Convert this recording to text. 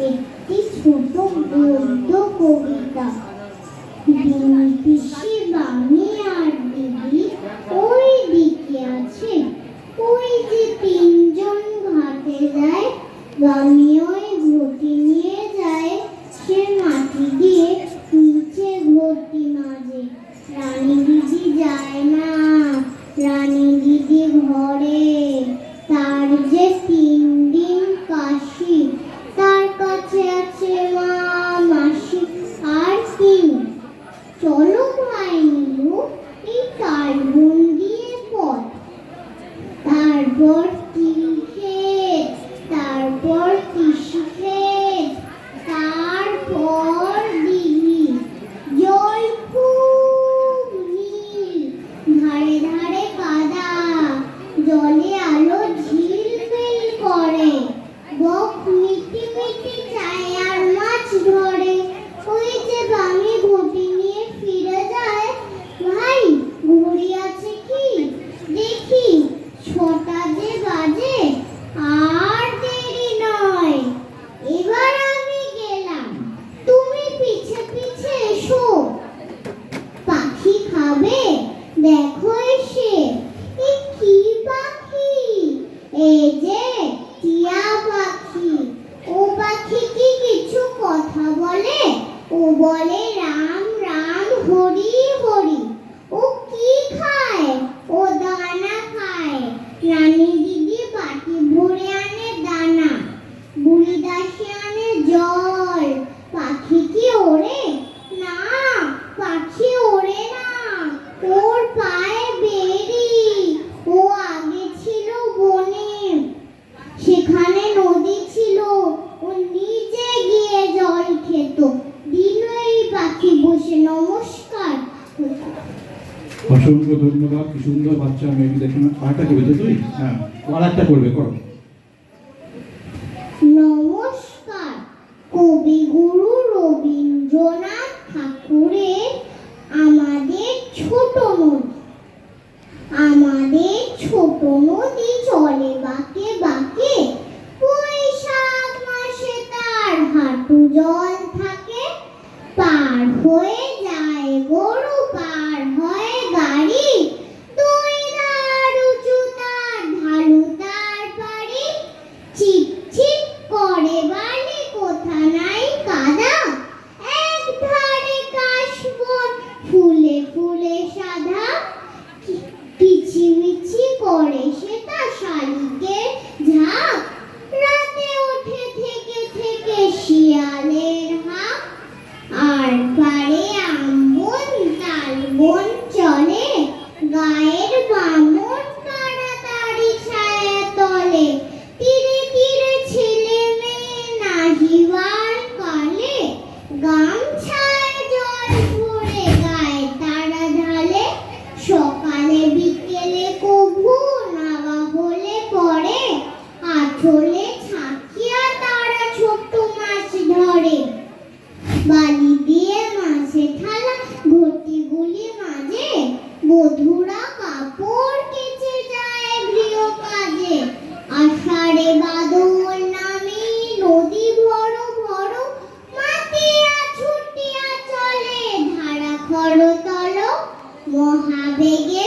একটি ছোট গদ্য কবিতা। দিন পিসি বামি আর দিদি ওই দিকে আছে, ওই যে তিনজন ঘাটে যায়, বামি ওই ঘটি নিয়ে যায়, সে মাটি দিয়ে নিচে ঘটি মাজে। রানী দিদি যায় না, রানী দিদি ঘরে, তার যে 3 দিন কাশি, তার কাছে আছে মা মাসি আর কিনু। চলো ভাই নীলু, এই তার বোন দিয়ে পথ, তারপর তিল ক্ষেত, তারপর তিসি ক্ষেত, তারপর দিঘি, জল খুব নীল, ধারে ধারে কাদা, জলে আলো ঝিলমিল করে, বক মিটি মিটি চায় আর মাছ ধরে। ওই যে বামি ঘটি নিয়ে ফিরে যায়, ভাই ঘড়ি আছে কি দেখি, 6টা যে বাজে, আর দেরি নয়। এবার আমি গেলাম, তুমি পিছে পিছে এসো, পাখি খাবে দেখো এসে। এ কি পাখি? এই যে টিয়া পাখি। ও পাখি কি কিছু কথা বলে? ও বলে রাম রাম হরি হরি। ও কি খায়? ও দানা খায়। রানী দিদি বাটি ভরে আনে দানা, বুড়ি দাসী আনে জল। পাখি কি ওড়ে? না, পাখি ওড়ে না, ওর পায়ে বেরি। ও আগে ছিল বনে, সেখানে নদী ছিল, ও নিজে গিয়ে জল খেত। দিল এই পাখি বসে। নমস্কার। অসংখ্য ধন্যবাদ। কি সুন্দর বাচ্চা মেয়েটি, দেখুন আরেকটা কবিতা তুই, হ্যাঁ আর একটা করবে, করো। নমস্কার। কবিগুরু রবীন্দ্রনাথ ঠাকুরের আমাদের ছোট নদী। আমাদের ছোট নদী চলে বাঁকে বাঁকে, বৈশাখ মাসে তার হাঁটু জল থাকে। পার হয়ে যায় গরু, পার হয় গাড়ি, 2 ধার উঁচু তার, ঢালু তার পাড়ি। চিপ চিপ করে বালি, কোথা নাই কাদা, এক ধারে কাশবন, ফুলে ফুলে সাদা। কিচিমিচি করে সেটা শালিকের ঝাঁক, রাতে ওঠে থেকে থেকে শিয়ালের হাঁক। আর পারে আমবন তালবন চলে, গায়ের বামন তাড়াতাড়ি ছায়া তলে। তীরে তীরে ছেলে মেয়ে নাহিবার কালে, গামছায় জল ভরে গায়ে তারা ঢালে। সকালে বিকেলে কভু নাগা হলে পরে, আঁচলে ছাকিয়া তারা ছোট মাছ ধরে। বালি দিয়ে মাছে ঠালা ঘটিগুলি মাঝে, বধুরা কাপড় কেচে যায় গৃহ কাজে। আষাঢ়ে